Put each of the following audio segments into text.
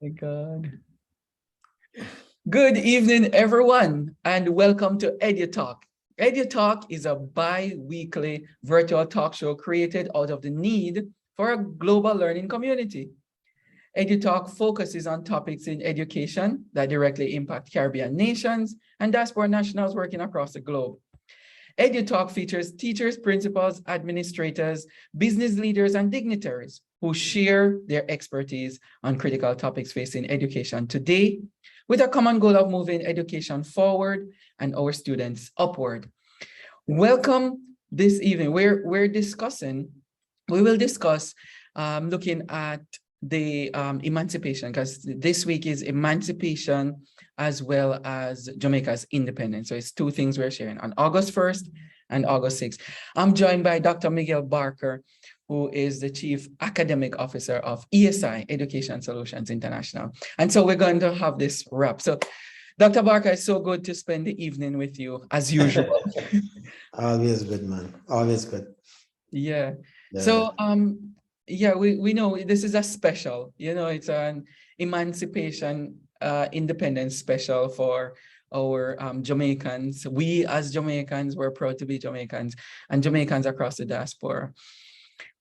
My God. Good evening, everyone, and welcome to EduTALK. EduTALK is a bi-weekly virtual talk show created out of the need for a global learning community. EduTALK focuses on topics in education that directly impact Caribbean nations and diaspora nationals working across the globe. EduTALK features teachers, principals, administrators, business leaders, and dignitaries who share their expertise on critical topics facing education today, with a common goal of moving education forward and our students upward. Welcome this evening. We will discuss looking at the emancipation, because this week is emancipation as well as Jamaica's independence. So it's two things we're sharing on August 1st and August 6th. I'm joined by Dr. Miguel Barker, who is the Chief Academic Officer of ESI, Education Solutions International. And so we're going to have this wrap. So Dr. Barker, it's so good to spend the evening with you as usual. Always good, man. Always good. Yeah. So yeah, we know this is a special, it's an emancipation independence special for our Jamaicans. We as Jamaicans, we're proud to be Jamaicans, and Jamaicans across the diaspora.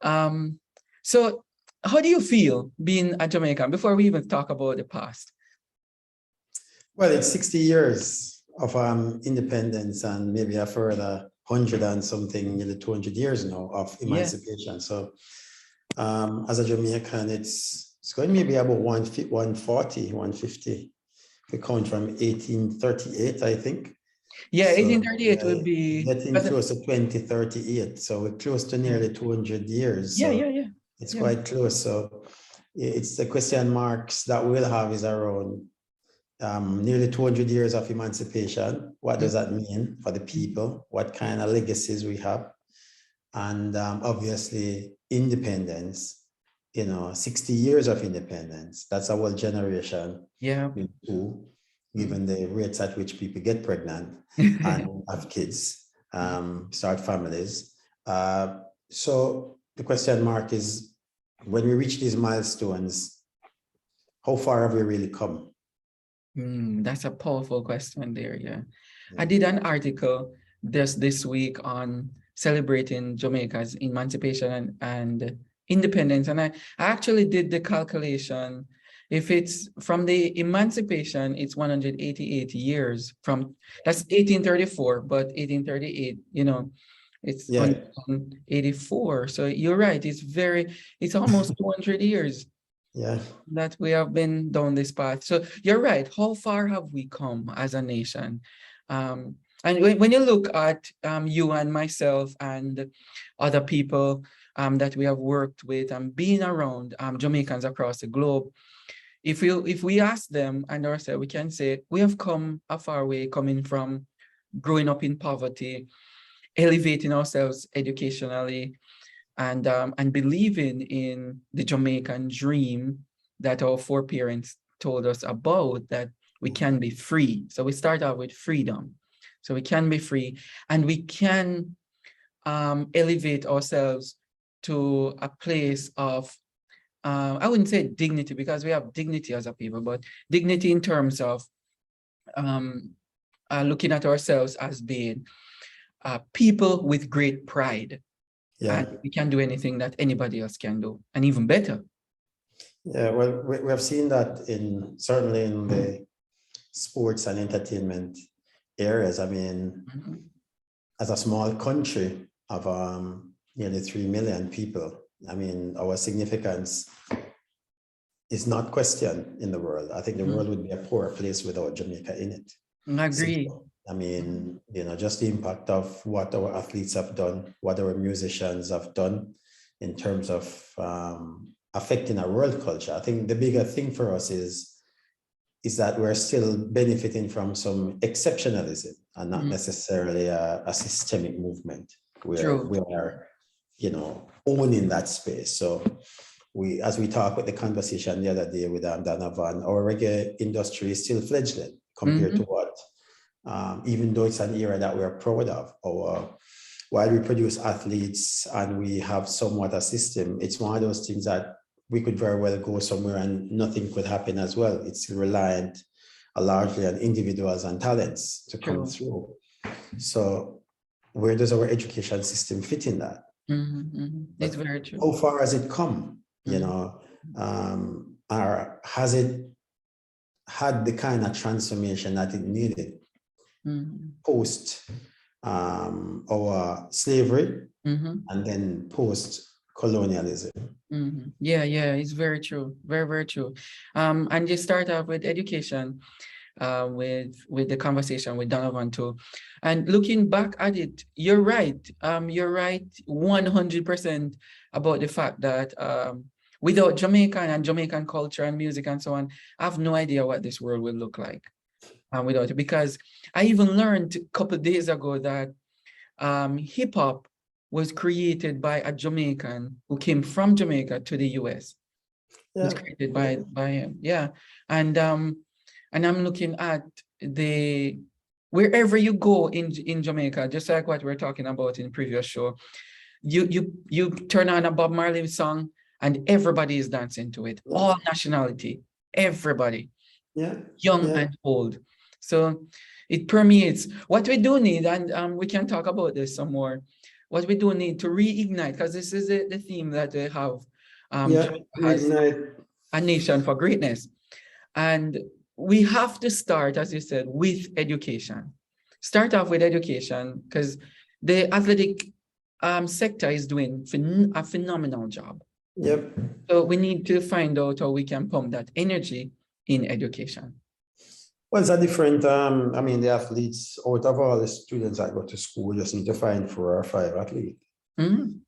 So how do you feel being a Jamaican before we even talk about the past? Well, it's 60 years of independence and maybe a further 100 and something, nearly 200 years now of emancipation. Yeah. So as a Jamaican, it's going maybe about 140, 150. If we count from 1838, I think. Yeah, 1838 would be getting close to 2038. So we're close to nearly 200 years. Yeah, so it's quite close. So it's the question marks that we'll have is around nearly 200 years of emancipation. What does that mean for the people? What kind of legacies we have? And obviously independence, 60 years of independence. That's our generation. Yeah. Given the rates at which people get pregnant and have kids, start families. So the question mark is, when we reach these milestones, how far have we really come? That's a powerful question there, yeah. I did an article this week on celebrating Jamaica's emancipation and independence, and I actually did the calculation. If it's from the emancipation, it's 188 years from, that's 1834, but 1838, it's 184. So you're right, it's almost 200 years. Yeah, that we have been down this path. So you're right. How far have we come as a nation? And when you look at you and myself and other people that we have worked with and being around Jamaicans across the globe, if we ask them and ourselves, we can say we have come a far way, coming from growing up in poverty, elevating ourselves educationally, and believing in the Jamaican dream that our foreparents told us about, that we can be free. So we start out with freedom. So we can be free, and we can elevate ourselves to a place of, I wouldn't say dignity, because we have dignity as a people, but dignity in terms of looking at ourselves as being people with great pride. Yeah. And we can do anything that anybody else can do, and even better. Yeah, well, we have seen that certainly in the sports and entertainment areas. I mean, as a small country of nearly 3 million people, I mean, our significance is not questioned in the world. I think the world would be a poor place without Jamaica in it. I agree. So, I mean, just the impact of what our athletes have done, what our musicians have done in terms of affecting our world culture. I think the bigger thing for us is that we're still benefiting from some exceptionalism and not necessarily a systemic movement where we are, owning that space. So as we talked with the conversation the other day with Donovan, our reggae industry is still fledgling compared to what, even though it's an era that we're proud of. While we produce athletes and we have somewhat a system, it's one of those things that we could very well go somewhere and nothing could happen as well. It's reliant largely on individuals and talents to come through. So where does our education system fit in that? It's very true. How far has it come? You know, or has it had the kind of transformation that it needed post our slavery and then post colonialism? Yeah, it's very true. Very, very true. And you start off with education, with the conversation with Donovan too. And looking back at it, you're right. You're right 100% about the fact that without Jamaican and Jamaican culture and music and so on, I have no idea what this world will look like without it. Because I even learned a couple of days ago that hip hop was created by a Jamaican who came from Jamaica to the US. It was created by him. Yeah. And I'm looking at wherever you go in Jamaica, just like what we were talking about in the previous show, you turn on a Bob Marley song and everybody is dancing to it, all nationality, everybody, young and old. So it permeates. What we do need, and we can talk about this some more, what we do need to reignite, because this is the theme that they have, has a nation for greatness. And we have to start, as you said, with education. Start off with education, because the athletic sector is doing a phenomenal job. So we need to find out how we can pump that energy in education. Well, it's a different, I mean, the athletes, out of all the students that go to school, just need to find 4 or 5 athletes. And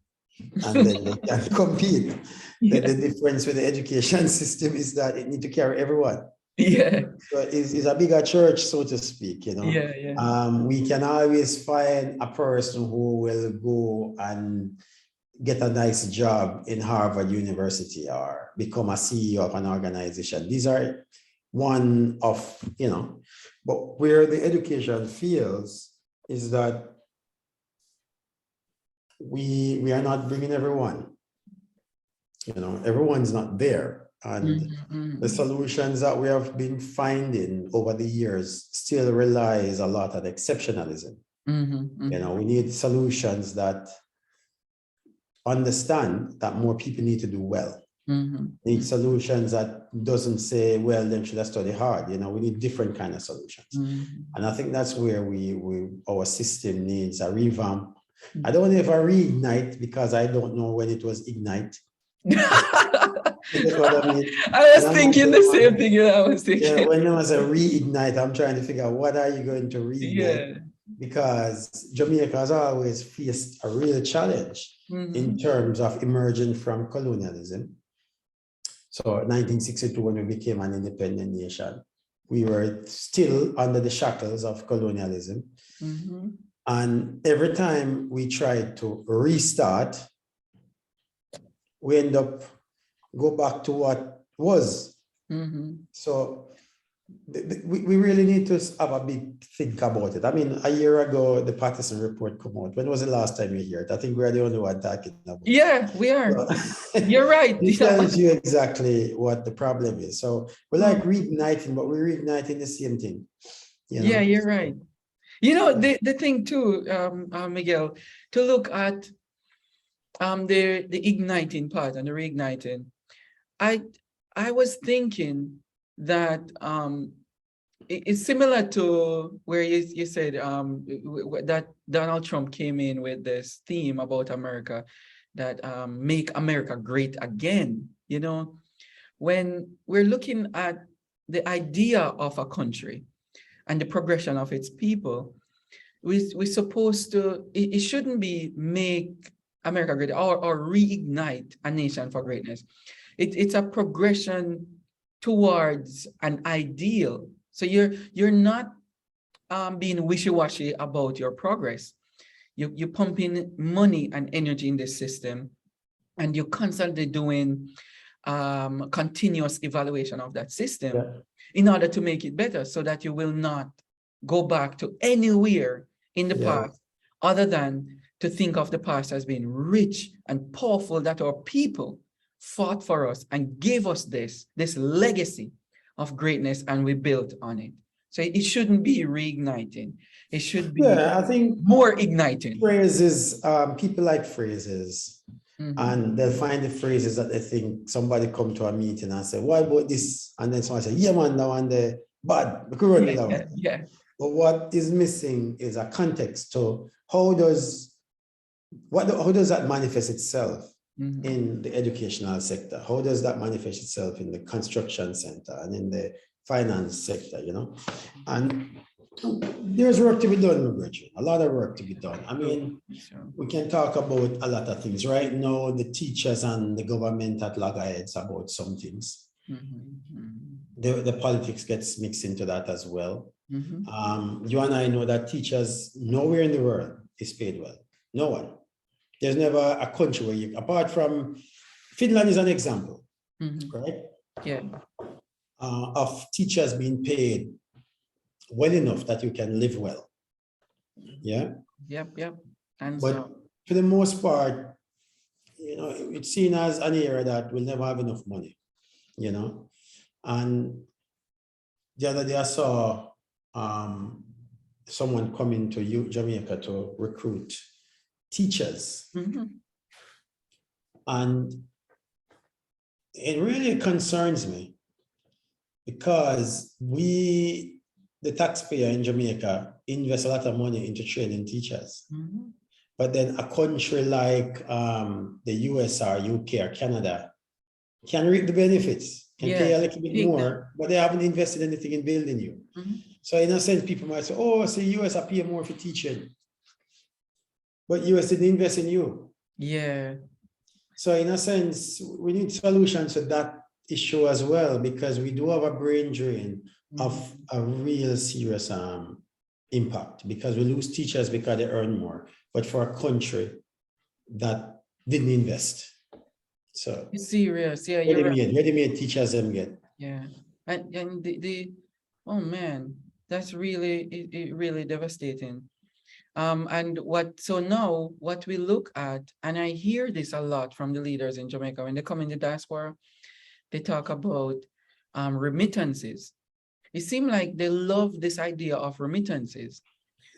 then they can compete. The difference with the education system is that it needs to carry everyone. So it's a bigger church, so to speak, you know. We can always find a person who will go and get a nice job in Harvard University or become a CEO of an organization. These are one of, you know, but where the education fails is that we are not bringing everyone, you know, everyone's not there. And the solutions that we have been finding over the years still relies a lot on exceptionalism. You know, we need solutions that understand that more people need to do well. Need solutions that doesn't say, well, then should I study hard? You know, we need different kind of solutions. And I think that's where our system needs a revamp. I don't know if I reignite, because I don't know when it was ignite. What I mean? I was thinking the same thing. I was thinking. Yeah, when there was a reignite, I'm trying to figure out what are you going to reignite? Because Jamaica has always faced a real challenge in terms of emerging from colonialism. So 1962, when we became an independent nation, we were still under the shackles of colonialism. And every time we tried to restart, we end up go back to what was. So we really need to have a big think about it. I mean, a year ago, the Patterson report came out. When was the last time you heard it? I think we're the only one talking about it. Yeah, we are. So, you're right. It tells you exactly what the problem is. So we're like reigniting, but we're reigniting the same thing. You know? Yeah, you're right. You know, the thing too, Miguel, to look at the igniting part and the reigniting, I was thinking that it's similar to where you said that Donald Trump came in with this theme about America, that make America great again. You know, when we're looking at the idea of a country and the progression of its people, we're supposed to, it shouldn't be make America great or reignite a nation for greatness. It's a progression towards an ideal. So you're not being wishy-washy about your progress. You pump in money and energy in this system, and you're constantly doing continuous evaluation of that system in order to make it better, so that you will not go back to anywhere in the past other than to think of the past as being rich and powerful, that our people fought for us and gave us this legacy of greatness, and we built on it. So it shouldn't be reigniting. It should be I think more igniting. phrases, people like phrases, Mhm. and they'll find the phrases that they think somebody come to a meeting and say, what about this? And then someone say, yeah, man, that one there, bad. We could run it out. Yeah. But what is missing is a context to how does that manifest itself Mhm. in the educational sector? How does that manifest itself in the construction center and in the finance sector, you know? And there's work to be done, Richard. A lot of work to be done. I mean, we can talk about a lot of things. Right now, the teachers and the government at loggerheads about some things. Mhm. The politics gets mixed into that as well. Mhm. You and I know that teachers nowhere in the world is paid well. No one. There's never a country where you, apart from Finland is an example, Mhm. right? Yeah. Of teachers being paid well enough that you can live well. Yeah. Yep. And But so for the most part, you know, it's seen as an area that will never have enough money, you know. And the other day I saw someone coming to Jamaica to recruit teachers. Mhm. And it really concerns me because the taxpayer in Jamaica, invest a lot of money into training teachers. Mhm. But then a country like the US or UK or Canada can reap the benefits, can pay a little bit more, but they haven't invested anything in building you. Mhm. So in a sense, people might say, oh, so US are paying more for teaching, but US didn't invest in you. Yeah. So in a sense, we need solutions to that issue as well, because we do have a brain drain of a real serious impact, because we lose teachers because they earn more, but for a country that didn't invest. So It's serious. Yeah, you're right. ready-made teachers them get. Yeah. And the oh man, that's really really devastating. And so now what we look at, and I hear this a lot from the leaders in Jamaica when they come in the diaspora, they talk about remittances. It seems like they love this idea of remittances.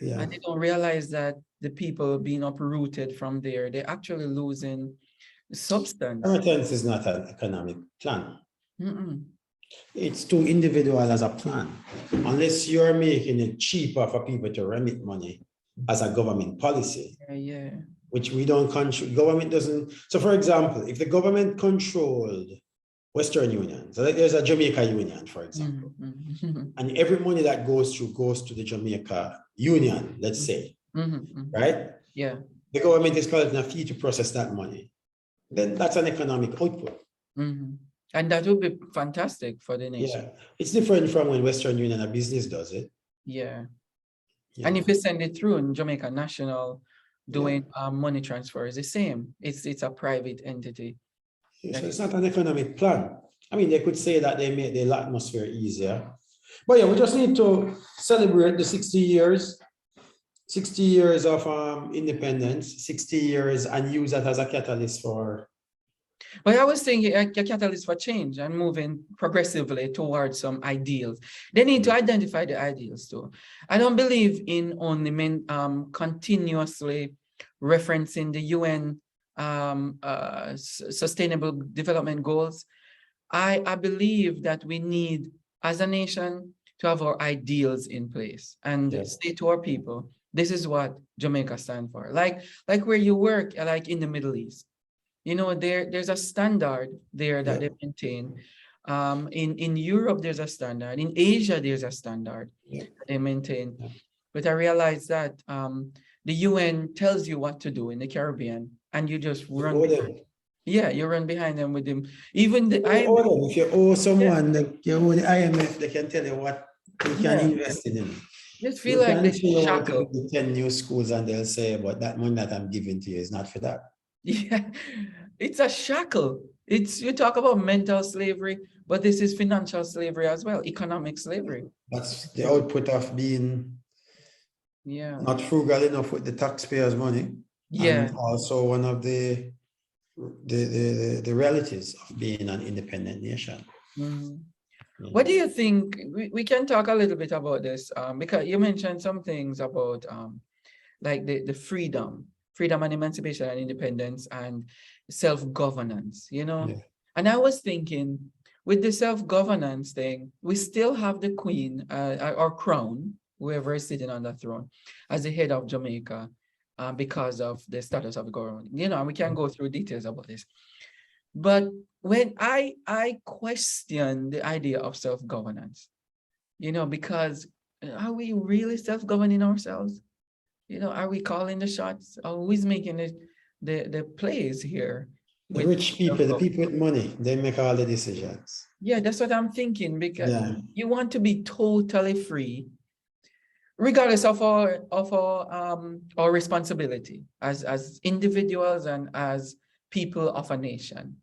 Yeah. And they don't realize that the people being uprooted from there, they're actually losing substance. Remittance is not an economic plan. Mm-mm. It's too individual as a plan. Unless you're making it cheaper for people to remit money as a government policy, Yeah. which we don't control. Government doesn't. So for example, if the government controlled Western Union, so there's a Jamaica Union, for example, and every money that goes to the Jamaica Union, let's say, right? Yeah. The government is collecting a fee to process that money. Then that's an economic output. And that would be fantastic for the nation. Yeah, it's different from when Western Union, a business, does it. Yeah. And if you send it through in Jamaica National, doing money transfer is the same. It's a private entity. So it's not an economic plan. I mean, they could say that they made the atmosphere easier. But yeah, we just need to celebrate the 60 years of independence, 60 years, and use that as a catalyst for. But I was thinking a catalyst for change and moving progressively towards some ideals. They need to identify the ideals too. I don't believe in only continuously referencing the UN Sustainable Development Goals. I believe that we need, as a nation, to have our ideals in place and say to our people, this is what Jamaica stands for. Like where you work, like in the Middle East. You know, there's a standard there that they maintain. In Europe, there's a standard. In Asia, there's a standard they maintain. But I realized that the UN tells you what to do in the Caribbean, and you just run behind. Yeah, you run behind them with them. Even the IMF. If you owe someone, you owe the IMF, they can tell you what you can invest in them. Just feel like they shackle. 10 new schools, and they'll say, but that money that I'm giving to you is not for that. Yeah, it's a shackle. You talk about mental slavery, but this is financial slavery as well, economic slavery. That's the output of being not frugal enough with the taxpayers' money. Yeah. And also one of the the realities of being an independent nation. Mhm. Yeah. What do you think? We can talk a little bit about this because you mentioned some things about like the freedom and emancipation and independence and self-governance, you know? Yeah. And I was thinking with the self-governance thing, we still have the queen or crown, whoever is sitting on the throne, as the head of Jamaica because of the status of the government. You know, and we can go through details about this. But when I question the idea of self-governance, you know, because are we really self-governing ourselves? You know, are we calling the shots? Or who is making the plays here The with rich people, the self-governance? people with money, they make all the decisions. Yeah, that's what I'm thinking, because Yeah. you want to be totally free, regardless of our responsibility as individuals and as people of a nation.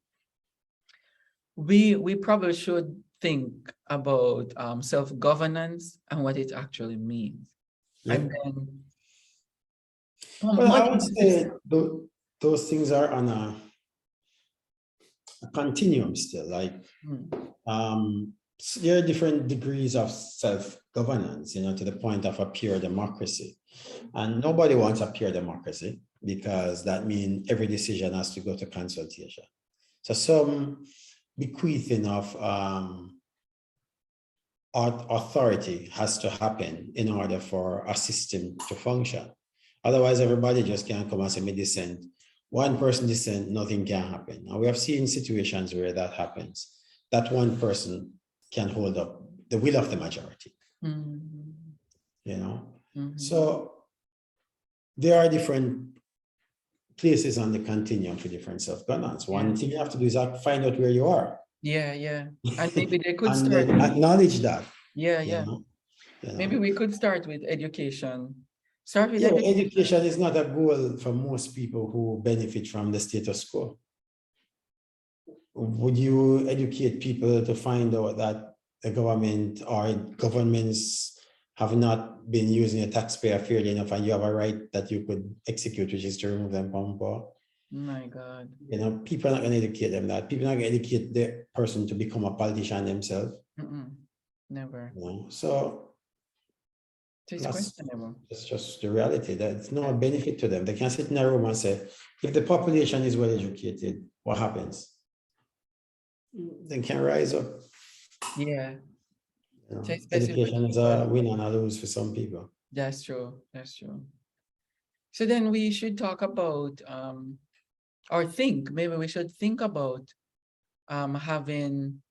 We probably should think about self-governance and what it actually means. Yeah. And then Well, I much would of this is say those things are on a continuum still. Like there are different degrees of self-governance, you know, to the point of a pure democracy. And nobody wants a pure democracy because that means every decision has to go to consultation. So some bequeathing of authority has to happen in order for a system to function. Otherwise, everybody just can't come and say, me dissent. One person dissent, nothing can happen. And we have seen situations where that happens. That one person can hold up the will of the majority. You know? So there are different places on the continuum for different self-governance. One thing you have to do is find out where you are. Yeah. And maybe they could and start then acknowledge that. Yeah. You know? Maybe we could start with education. Start with Yeah, education. education is not a goal for most people who benefit from the status quo. Would you educate people to find out that the government or governments have not been using a taxpayer fairly enough and you have a right that you could execute, which is to remove them from power? My God. You know, people are not going to educate them that. People are not going to educate the person to become a politician themselves. Never. You know? So it's questionable. It's just the reality that it's no benefit to them. They can sit in a room and say, if the population is well educated, what happens? They can rise up. Yeah. You know, So education is a win and a lose for some people. That's true. So then we should talk about maybe we should think about having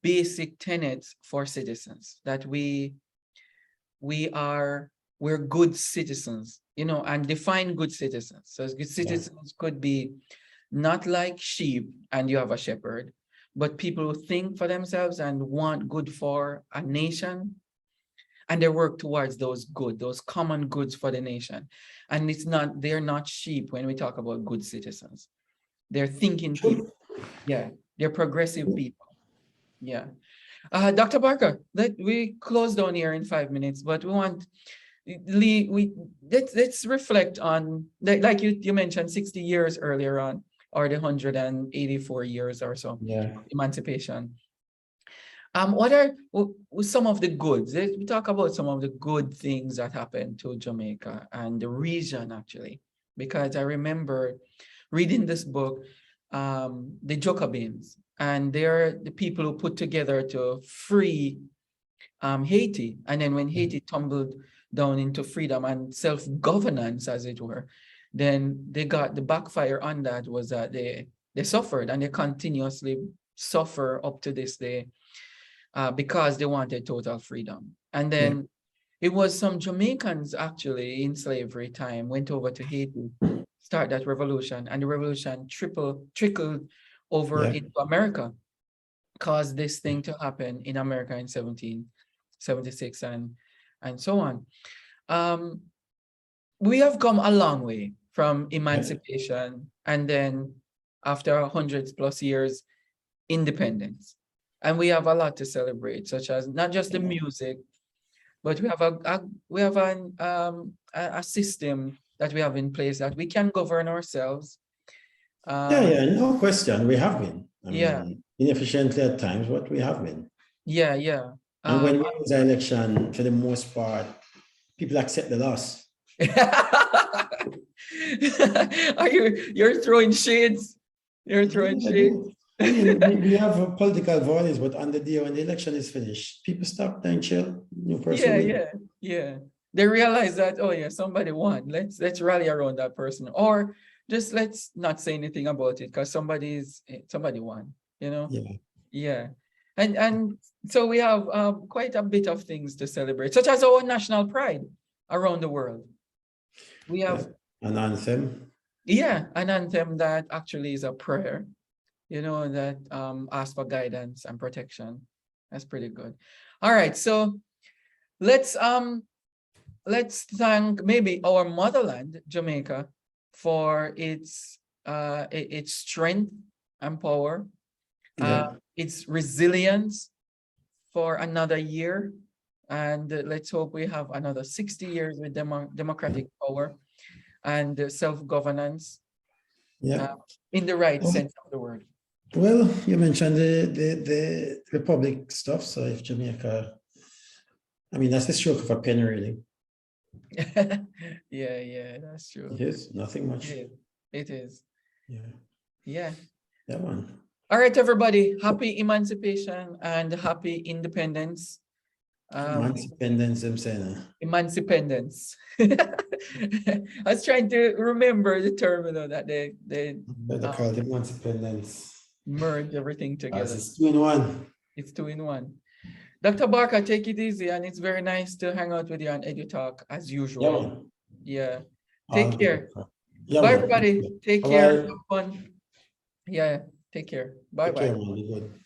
basic tenets for citizens, that we're good citizens, you know, and define good citizens. So good citizens could be not like sheep and you have a shepherd, but people who think for themselves and want good for a nation, and they work towards those common goods for the nation. And they're not sheep when we talk about good citizens. They're thinking people. Yeah, they're progressive people. Yeah. Dr. Barker, we close down here in 5 minutes, but let's reflect on, like you mentioned 60 years earlier on, or the 184 years or so, emancipation. What are some of the goods? We talk about some of the good things that happened to Jamaica and the region, actually, because I remember reading this book, the Jacobins, and they're the people who put together to free Haiti. And then when Haiti tumbled down into freedom and self-governance, as it were, then they got the backfire on that was that they suffered, and they continuously suffer up to this day because they wanted total freedom. And then it was some Jamaicans actually in slavery time went over to Haiti, start that revolution, and the revolution trickled over into America, caused this thing to happen in America in 1776 and so on. We have come a long way from emancipation, and then after hundreds plus years, independence. And we have a lot to celebrate, such as not just the music, but we have a system that we have in place that we can govern ourselves. Yeah, no question. We have been. I Yeah, mean, inefficiently at times, but we have been. yeah. And when we lose the election, for the most part, people accept the loss. You're throwing shades? You're throwing Yeah, I shades? do. I mean, we have political violence, but on the day when the election is finished, people stop and chill. New person win. Yeah. They realize that, oh yeah, somebody won. Let's rally around that person. Or just let's not say anything about it because somebody won, you know? Yeah. Yeah. And so we have quite a bit of things to celebrate, such as our national pride around the world. We have An anthem. an anthem that actually is a prayer, that asks for guidance and protection. That's pretty good. All right, so let's thank maybe our motherland, Jamaica, for its strength and power, its resilience for another year, and let's hope we have another 60 years with democratic power and self-governance in the right sense of the word. Well, you mentioned the republic stuff. So if Jamaica, I mean, that's the stroke of a pen, really. Yeah, that's true. It is nothing much. It is. Yeah, man. All right, everybody. Happy Emancipation and happy independence. Emancipation, I'm saying. Emancipendence. I was trying to remember the term that they call it emancipendence. Merge everything together. It's 2-in-1. It's 2-in-1. Dr. Barker, take it easy, and it's very nice to hang out with you on EduTALk as usual. Yeah. Take care. Bye, everybody. Take care. Have fun. Yeah. Take care. Bye. Take care, man. Be good.